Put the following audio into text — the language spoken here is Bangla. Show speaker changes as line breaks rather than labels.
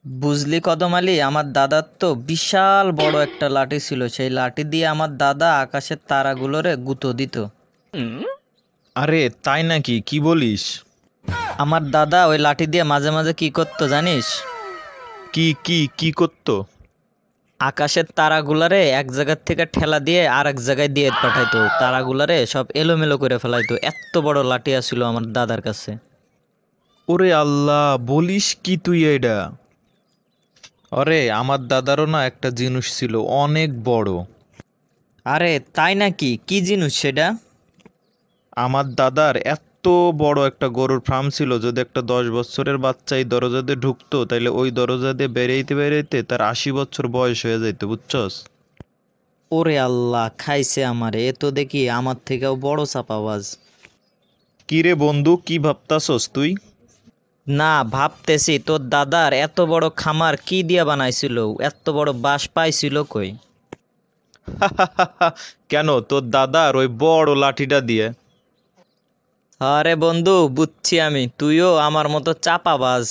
বুঝলি কদম আলী, আমার দাদার তো বিশাল বড় একটা লাঠি ছিল। সেই লাঠি দিয়ে আমার দাদা আকাশের তারাগুলোরে গুঁতো দিত।
আরে তাই নাকি? কি বলিস?
আমার দাদা ওই লাঠি দিয়ে মাঝে মাঝে কি করতো জানিস?
কি কি কি করতো?
আকাশের তারাগুলারে এক জায়গার থেকে ঠেলা দিয়ে আর এক জায়গায় দিয়ে পাঠাইতো। তারাগুলারে সব এলোমেলো করে ফেলাইতো। এত বড় লাঠি আছিল আমার দাদার কাছে।
ওরে আল্লাহ, বলিস কি তুই এটা? আরে আমার দাদারও না একটা জিনিস ছিল, অনেক বড়।
আরে তাই নাকি? কি জিনিস সেটা?
আমার দাদার এত বড় একটা গরুর ফার্ম ছিল, যদি একটা 10 বছরের বাচ্চা এই দরজা দিয়ে ঢুকতো তাইলে ওই দরজা দিয়ে বেরাইতে বেরাইতে তার 80 বছর বয়স হয়ে যাইতো, বুঝছস?
ওরে আল্লাহ, খাইছে আমারে! এ তো দেখি আমার থেকেও বড় চাপাবাজ।
কি রে বন্ধু, কি ভাবতাছস তুই?
না, ভাবতেছি তোর দাদার এত বড় খামার কি দিয়া বানাইছিল? এত বড় বাঁশ পাইছিল কই?
কেন, তোর দাদার ওই বড় লাঠিটা দিয়ে।
আরে বন্ধু, বুঝছি আমি, তুইও আমার মতো চাপাবাজ।